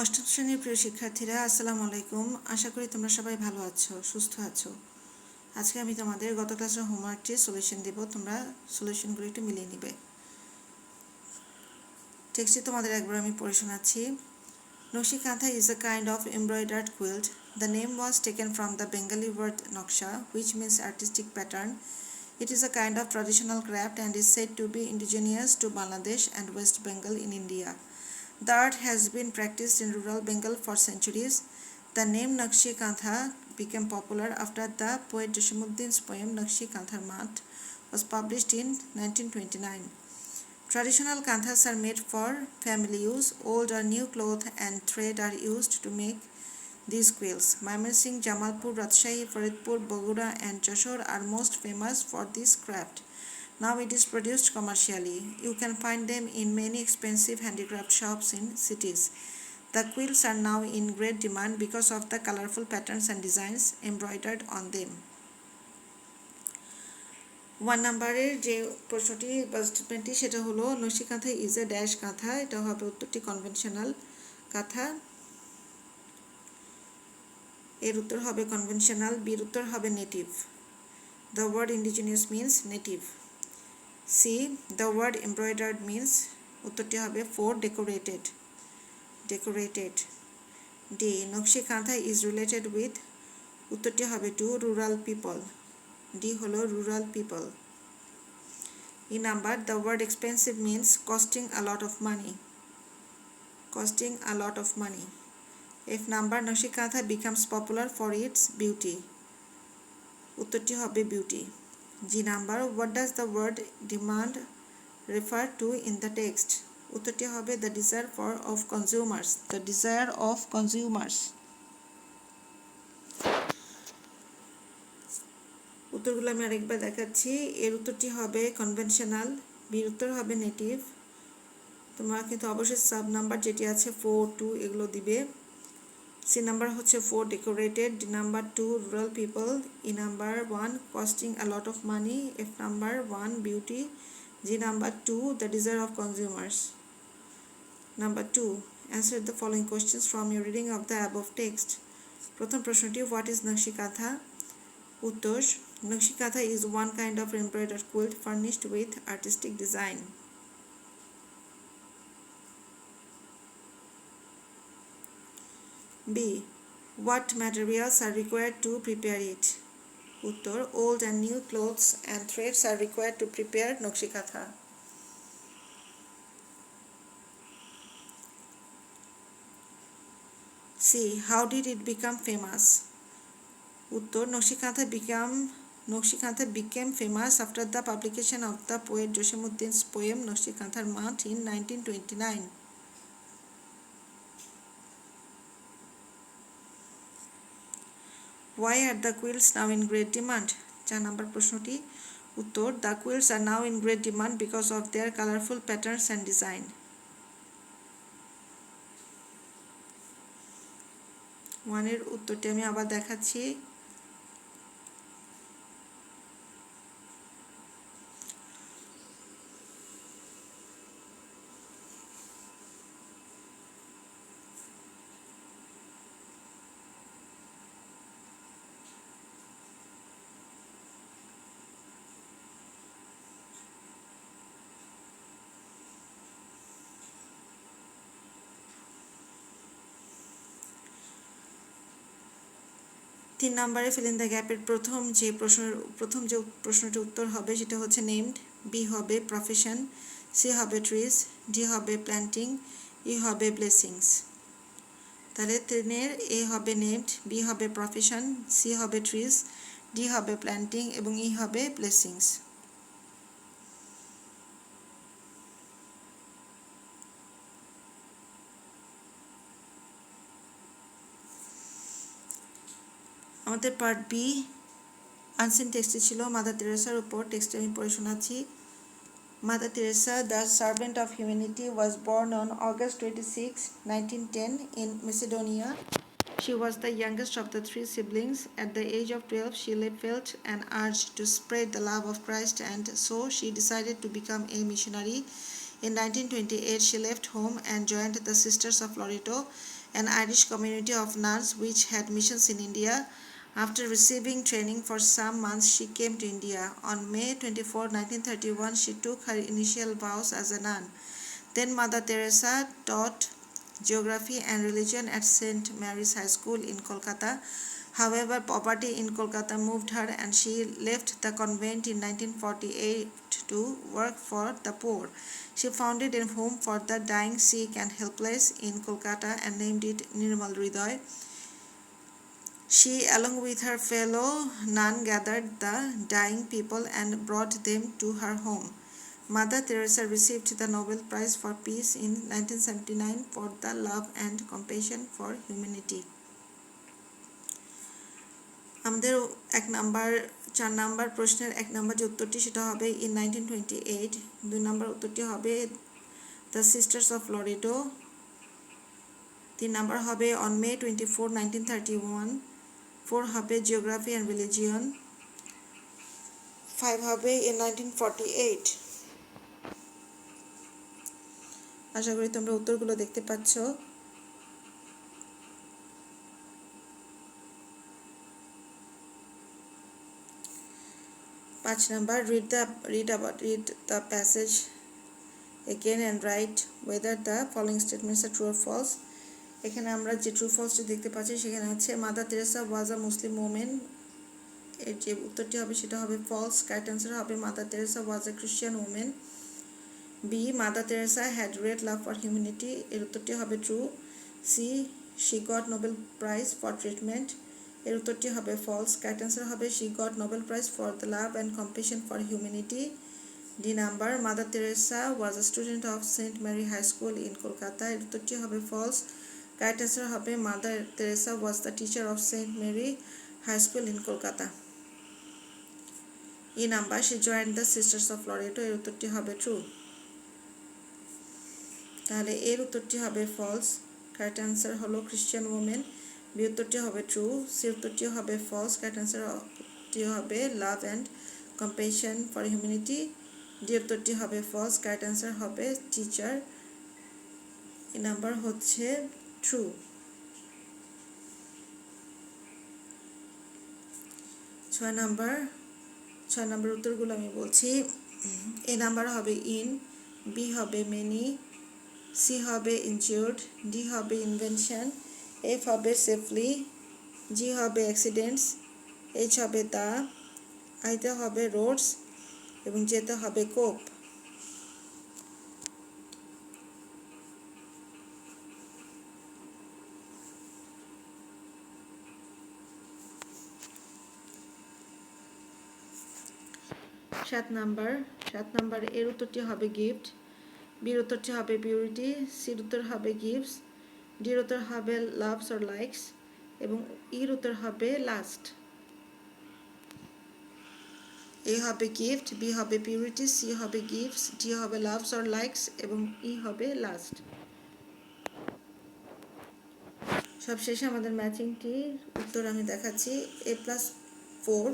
অষ্টম শ্রেণীর প্রিয় শিক্ষার্থীরা, আসসালামু আলাইকুম। আশা করি তোমরা সবাই ভালো আছো, সুস্থ আছো। আজকে আমি তোমাদের গত ক্লাসের হোমওয়ার্কটির সলিউশন দেব। তোমরা সলিউশনগুলো একটু মিলিয়ে নিবে। টেক্সটটি তোমাদের একবার আমি পড়ে শোনাচ্ছি। নকশি কাঁথা is a kind of embroidered quilt. The name was taken from the Bengali word noksha, which means artistic pattern. It is a kind of traditional craft and is said to be indigenous to Bangladesh and West Bengal in India. The art has been practiced in rural Bengal for centuries. The name Nakshi Kantha became popular after the poet Jasimuddin's poem Nakshi Kantha's Mat was published in 1929. Traditional kanthas are made for family use. Old or new cloth and thread are used to make these quilts. Mymensingh, Jamalpur, Rajshahi, Faridpur, Bogura and Jashore are most famous for this craft. Now it is produced commercially. You can find them in many expensive handicraft shops in cities. The quilts are now in great demand because of the colorful patterns and designs embroidered on them. 1 নম্বরের যে প্রশ্নটি বা স্টেটমেন্টটি সেটা হলো নকশি কাঁথা is a dash কাঁথা। এটা হবে উত্তরটি কনভেনশনাল কাঁথা। এর উত্তর হবে কনভেনশনাল। বির উত্তর হবে native. The word indigenous means native. C. The word embroidered means উত্তরটি হবে for decorated. D. নকশি কাঁথা is related with উত্তরটি হবে to rural people. D হলো rural people. E number, the word expensive means costing a lot of money. F number, নকশি কাঁথা becomes popular for its beauty. উত্তরটি হবে beauty. G number, what does the word demand refer to in the text? উত্তরটি হবে the desire of consumers. উত্তরগুলো আমি আরেকবার দেখাচ্ছি। এর উত্তরটি হবে কনভেনশনাল, বির উত্তর হবে নেটিভ। তোমরা কিন্তু অবশ্যই সাব নাম্বার যেটি আছে 4, 2 এগুলো দিবে। সি নাম্বার হচ্ছে 4 decorated, D number 2 rural people, E number 1 costing a lot of money, F number 1 beauty, G number 2 the desire of consumers. Number 2, answer the following questions from your reading of the above text. প্রথম প্রশ্নটি, what is নকশি কাঁথা? উত্তর, নকশি কাঁথা is one kind of embroidered quilt furnished with artistic design. B. What materials are required to prepare it? Uttor, old and new clothes and threads are required to prepare নকশি কাঁথা. C. How did it become famous? Uttor, নকশি কাঁথা became famous after the publication of the poet Jasimuddin's poem Nakshi Kantha's Mat in 1929. Why are the quilts now in great demand? 4 নম্বর প্রশ্নটি, উত্তর, the quilts are now in great demand because of their colorful patterns and design. 1 এর উত্তরটি আমি আবার দেখাচ্ছি। তিন নম্বরে fill in the গ্যাপের প্রথম যে প্রশ্নটির উত্তর হবে সেটা হচ্ছে নেমড, বি হবে প্রফেশন, সি হবে ট্রিজ, ডি হবে প্ল্যান্টিং, ই হবে ব্লেসিংস। তাহলে 3-এর এ হবে নেমড, বি হবে প্রফেশন, সি হবে ট্রিজ, ডি হবে প্ল্যান্টিং এবং ই হবে ব্লেসিংস। আমাদের পার্ট বি আনসিন টেক্সটে ছিল মাদার তেরেসার উপর। টেক্সটে আমি পড়ে শোনাচ্ছি। Mother Teresa, the servant of humanity, was born on August 26, 1910 in Macedonia. She was the youngest of the 3 siblings. At the age of 12, she felt an urge to spread the love of Christ, and so she decided to become a missionary. In 1928, she left home and joined the Sisters of Loreto, an Irish community of nuns which had missions in India. After receiving training for some months, she came to India. On May 24, 1931, she took her initial vows as a nun. Then Mother Teresa taught geography and religion at St. Mary's High School in Kolkata. However, poverty in Kolkata moved her and she left the convent in 1948 to work for the poor. She founded a home for the dying, sick and helpless in Kolkata and named it Nirmal Hriday. She, along with her fellow nun, gathered the dying people and brought them to her home. Mother Teresa received the Nobel Prize for Peace in 1979 for the love and compassion for humanity. আমাদের 4 number প্রশ্নের 1 number যে উত্তরটি সেটা হবে in 1928, 2 number উত্তরটি হবে the Sisters of Loreto, 3 number হবে on May 24, 1931, 4 হবে Geography and Religion, 5 হবে in 1948. আশা করি তোমরা উত্তরগুলো দেখতে পাচ্ছ। Patch number, read the passage again and write whether the following statements are true or false. এখানে আমরা যে ট্রু ফলসটি দেখতে পাচ্ছি সেখানে আছে Mother Teresa was a Muslim women, এর যে উত্তরটি হবে সেটা হবে ফলস। কারেক্ট অ্যান্সার হবে Mother Teresa was a Christian women. B, Mother Teresa had great love for humanity, এর উত্তরটি হবে true. C, she got Nobel prize for treatment, এর উত্তরটি হবে ফলস। কারেক্ট অ্যান্সার হবে she got Nobel prize for the love and compassion for humanity. D number, Mother Teresa was a student of Saint Mary high school in Kolkata, এর উত্তরটি হবে false. Correct answer হবে Mother Teresa was the teacher of Saint Mary high school in Kolkata. E number, she joined the sisters of Loreto, এর উত্তরটি হবে true. তাহলে এর উত্তরটি হবে ফলস। কারেক্ট অ্যান্সার হলো খ্রিস্টান ওমেন। বি উত্তরটি হবে ট্রু। সি উত্তরটি হবে ফলস। কারেক্ট অ্যান্সারটি হবে লাভ and compassion for humanity. D উত্তরটি হবে ফলস। কারেক্ট অ্যান্সার হবে টিচার। এই নাম্বার হচ্ছে ট্রু। 6 নাম্বার উত্তরগুলো আমি বলছি। এ নাম্বার হবে ইন, বি হবে মেনি, সি হবে ইনজিউর্ড, ডি হবে ইনভেনশন, এফ হবে সেফলি, জি হবে অ্যাক্সিডেন্টস, এইচ হবে দা, আইতে হবে রোডস এবং জেতে হবে কোপ। সাত নাম্বার এর উত্তরটি হবে গিফট, বির উত্তরটি হবে পিউরিটি, সির উত্তর হবে গিফটস, ডির উত্তর হবে লাভস অর লাইকস এবং ইর উত্তর হবে লাস্ট। এ হবে গিফট, বি হবে পিউরিটি, সি হবে গিফটস, ডি হবে লাভস অর লাইকস এবং ই হবে লাস্ট। সবশেষে আমাদের ম্যাচিংটির উত্তর আমি দেখাচ্ছি। A+4,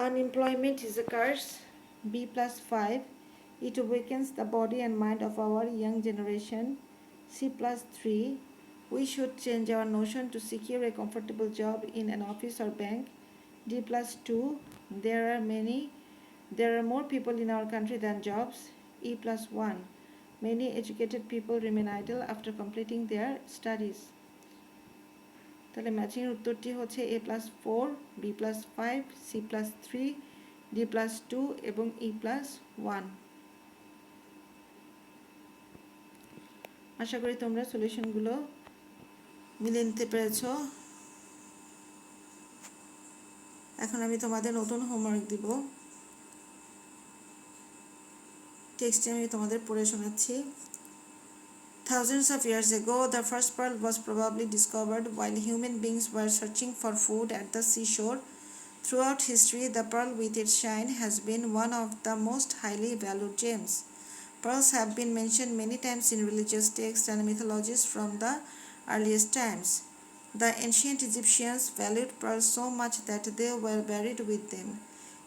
unemployment is a curse. B+5, it awakens the body and mind of our young generation. C+3, we should change our notion to secure a comfortable job in an office or bank. D+2, there are more people in our country than jobs. E+1, many educated people remain idle after completing their studies. তাহলে matching উত্তরটি হচ্ছে A+4, B+5, C+3, D+2 এবং E+1। আশা করি তোমরা সলিউশনগুলো মিলিয়ে নিতে পেরেছ। এখন আমি তোমাদের নতুন হোমওয়ার্ক দিব। টেক্সটে আমি তোমাদের পড়ে শোনাচ্ছি। Thousands of years ago, the first pearl was probably discovered while human beings were searching for food at the seashore. Throughout history, the pearl with its shine has been one of the most highly valued gems. Pearls have been mentioned many times in religious texts and mythologies from the earliest times. The ancient Egyptians valued pearls so much that they were buried with them.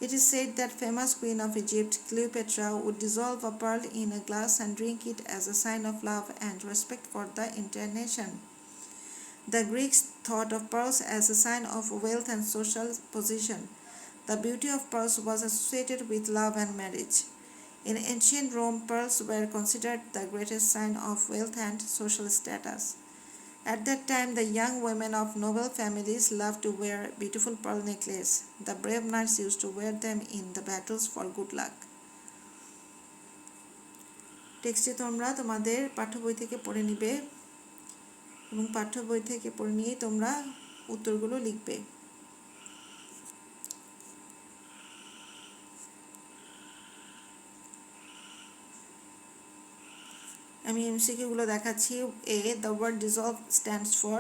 It is said that famous queen of Egypt, Cleopatra, would dissolve a pearl in a glass and drink it as a sign of love and respect for the entire nation. The Greeks thought of pearls as a sign of wealth and social position. The beauty of pearls was associated with love and marriage. In ancient Rome, pearls were considered the greatest sign of wealth and social status. At that time, the young women of noble families loved to wear beautiful pearl necklaces. The brave knights used to wear them in the battles for good luck. টেক্সটটি তোমরা তোমাদের পাঠ্য বই থেকে পড়ে নিবে এবং পাঠ্য বই থেকে পড়ে নিয়ে তোমরা উত্তরগুলো লিখবে। আমি এমসিকিউগুলো দেখাচ্ছি। A. The word dissolve stands for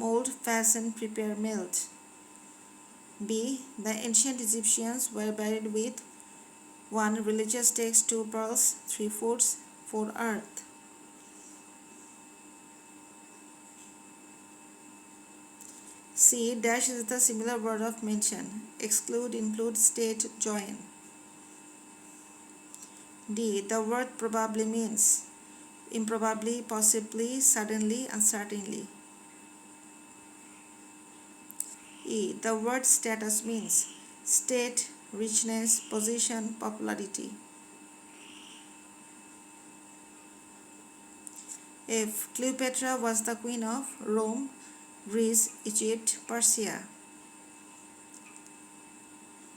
mold, fasten, prepare, melt. B. The ancient Egyptians were buried with 1. Religious text, 2. Pearls, 3. Foods, 4. Earth. C. Dash is the similar word of mention. Exclude, include, state, join. D. The word probably means improbably, possibly, suddenly, uncertainly. E. The word status means state, richness, position, popularity. F. Cleopatra was the queen of Rome, Greece, Egypt, Persia.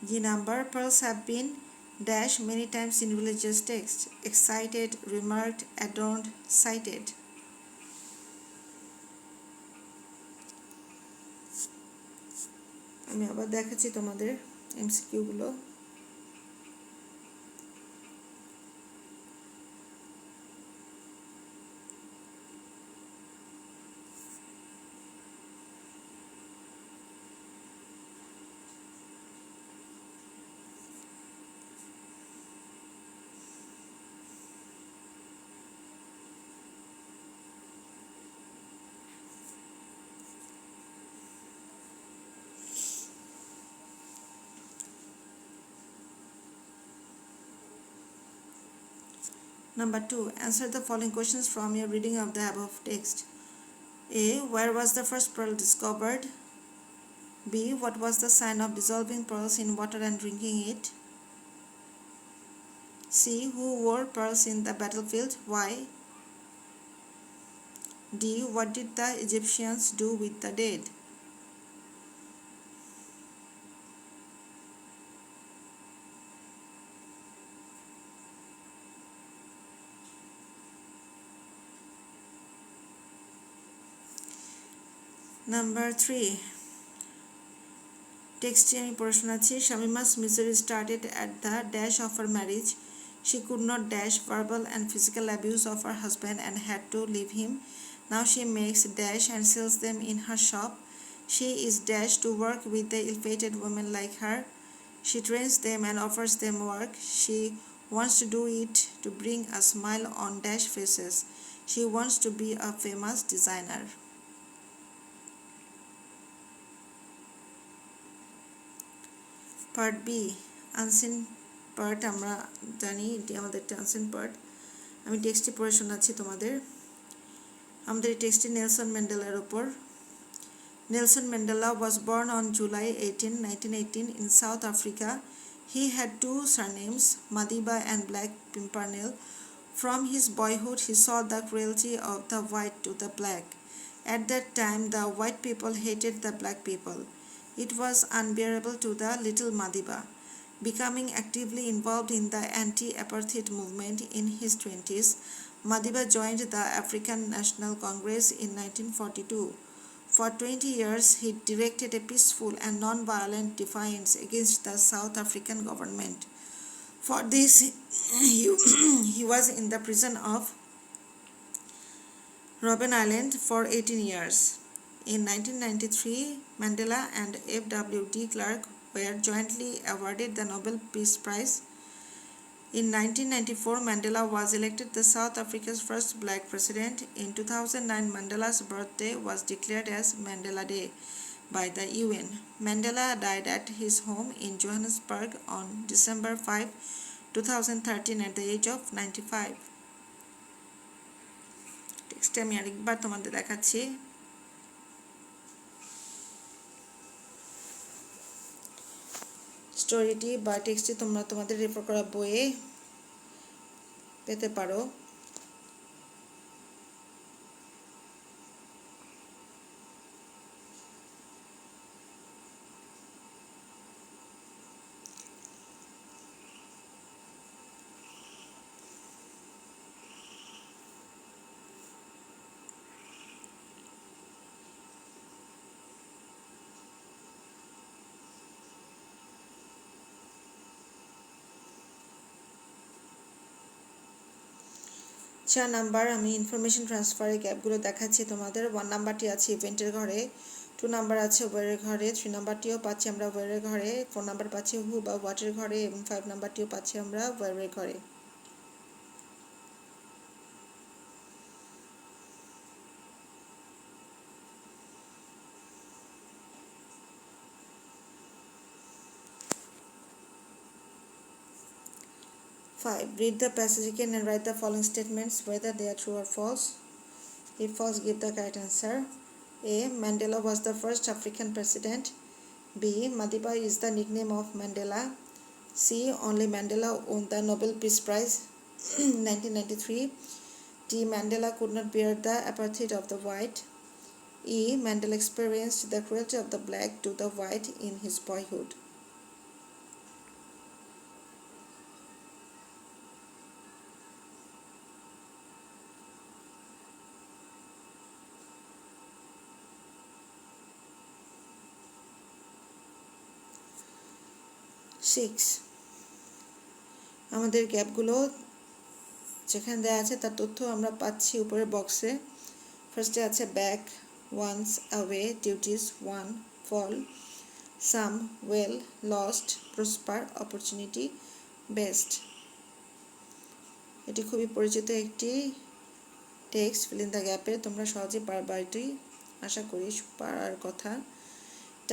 G. Number. Pearls have been dash many times in religious texts. Excited, remarked, adorned, cited. আমি আবার দেখাচ্ছি তোমাদের এমসিকিউগুলো। Number 2. Answer the following questions from your reading of the above text. A. Where was the first pearl discovered? B. What was the sign of dissolving pearls in water and drinking it? C. Who wore pearls in the battlefield? Why? D. What did the Egyptians do with the dead? Number 3. Text আমি প্রশ্ন আছে Shamima's misery started at the dash of her marriage. She could not dash verbal and physical abuse of her husband and had to leave him. Now she makes dash and sells them in her shop. She is dash to work with the ill-fated women like her. She trains them and offers them work. She wants to do it to bring a smile on dash faces. She wants to be a famous designer. Part B. Unseen part আমরা জানি এটি আমাদের একটা unseen part. আমি টেক্সটটি পড়ে শোনাচ্ছি তোমাদের। আমাদের এই টেক্সটটি নেলসন ম্যান্ডেলার উপর। Nelson Mandela was born on July 18, 1918 in South Africa. He had two surnames, Madiba and Black Pimpernel. From his boyhood, he saw the cruelty of the white to the black. At that time, the white people hated the black people. It was unbearable to the little Madiba. Becoming actively involved in the anti-apartheid movement in his 20s, Madiba joined the African National Congress in 1942. For 20 years, he directed a peaceful and non-violent defiance against the South African government. For this, he was in the prison of Robben Island for 18 years. In 1993, Mandela and F.W. de Klerk were jointly awarded the Nobel Peace Prize. In 1994, Mandela was elected the South Africa's first black president. In 2009, Mandela's birthday was declared as Mandela Day. by the UN. Mandela died at his home in Johannesburg on December 5, 2013 at the age of 95. টেক্সটে আমি আরেকবার তোমাদের দেখাচ্ছি। স্টোরিটি বা টেক্সটটি তোমরা তোমাদের refer করা বইয়ে পেতে পারো। 4 নাম্বার আমি ইনফরমেশন ট্রান্সফারের গ্যাপগুলো দেখাচ্ছি তোমাদের। 1 নাম্বারটি আছে ইভেন্টের ঘরে, 2 নাম্বার আছে ওয়ারের ঘরে, 3 নাম্বারটিও পাচ্ছি আমরা ওয়ারের ঘরে, 4 নাম্বার পাচ্ছি হু বা হোয়াটের ঘরে এবং 5 নাম্বারটিও পাচ্ছি আমরা ওয়ারের ঘরে। Five. Read the passage again and write the following statements whether they are true or false. If false, give the correct answer. A. Mandela was the first African president. B. Madiba is the nickname of Mandela. C. Only Mandela won the Nobel Peace Prize 1993. D. Mandela could not bear the apartheid of the white. E. Mandela experienced the cruelty of the black to the white in his boyhood. Six আমাদের গ্যাপগুলো যেখানে দেওয়া আছে তার তথ্য আমরা পাচ্ছি উপরের বক্সে। ফার্স্টে আছে back, once, away, duties, won, fall, some, well, lost, prosper, opportunity, best. এটি খুবই পরিচিত একটি টেক্সট। ফিল ইন দ্য গ্যাপে তোমরা সহজে পারবা, এটি আশা করি পারার কথা।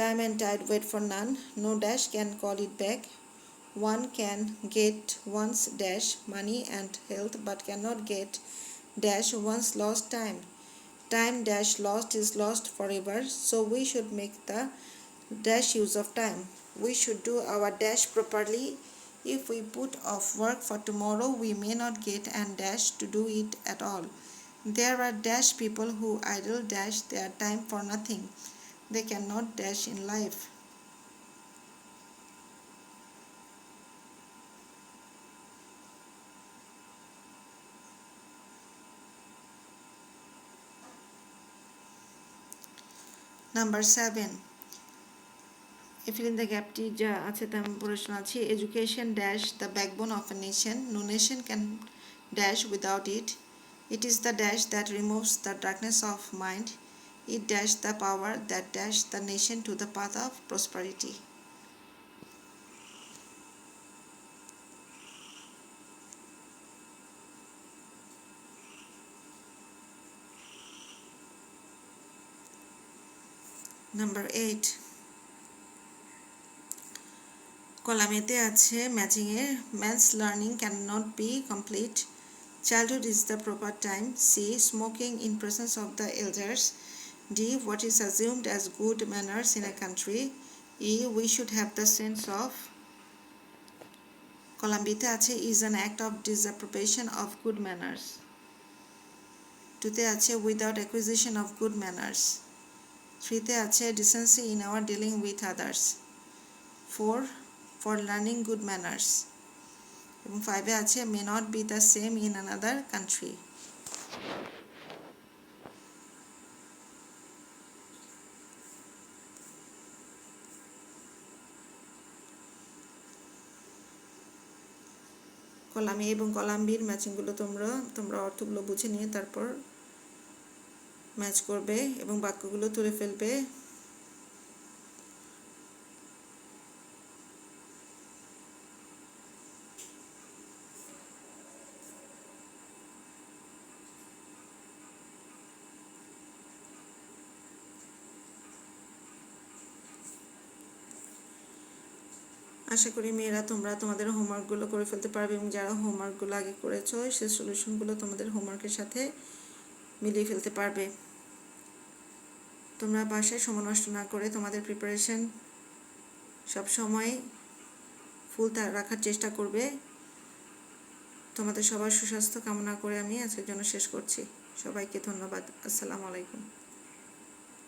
Time and tide wait for none. No dash can call it back. One can get one's dash money and health but cannot get dash one's lost time. Time dash lost is lost forever, so we should make the dash use of time. We should do our dash properly. If we put off work for tomorrow, we may not get and dash to do it at all. There are dash people who idle dash their time for nothing. They cannot dash in life. Number 7. Fill in the গ্যাপটি যা আছে তা আমি পড়ে শোনাচ্ছি। Education dash the backbone of a nation. No nation can dash without it. It is the dash that removes the darkness of mind. It dash the power that dash the nation to the path of prosperity. Number 8. কলামেতে আছে ম্যাচিংয়ের maths learning can not be complete. Childhood is the proper time. C. Smoking in presence of the elders. D. What is assumed as good manners in a country. E. We should have the sense of. Column B তে আছে is an act of disapprobation of good manners. 2 তে আছে without acquisition of good manners. 3 তে আছে decency in our dealing with others. 4. For learning good manners. এবং 5 এ আছে may not be the same in another country. Column এ এবং column বির ম্যাচিংগুলো তোমরা অর্থগুলো বুঝে নিয়ে তারপর ম্যাচ করবে এবং বাক্যগুলো তুলে ফেলবে। আশা করি মেয়েরা তোমরা তোমাদের হোমওয়ার্কগুলো করে ফেলতে পারবে এবং যারা হোমওয়ার্কগুলো আগে করেছো সেই সলিউশনগুলো তোমাদের হোমওয়ার্কের সাথে মিলিয়ে ফেলতে পারবে। তোমরা বাসায় সময় নষ্ট না করে তোমাদের প্রিপারেশন সবসময় ফুল রাখার চেষ্টা করবে। তোমাদের সবার সুস্বাস্থ্য কামনা করে আমি আজকের জন্য শেষ করছি। সবাইকে ধন্যবাদ। আসসালামু আলাইকুম।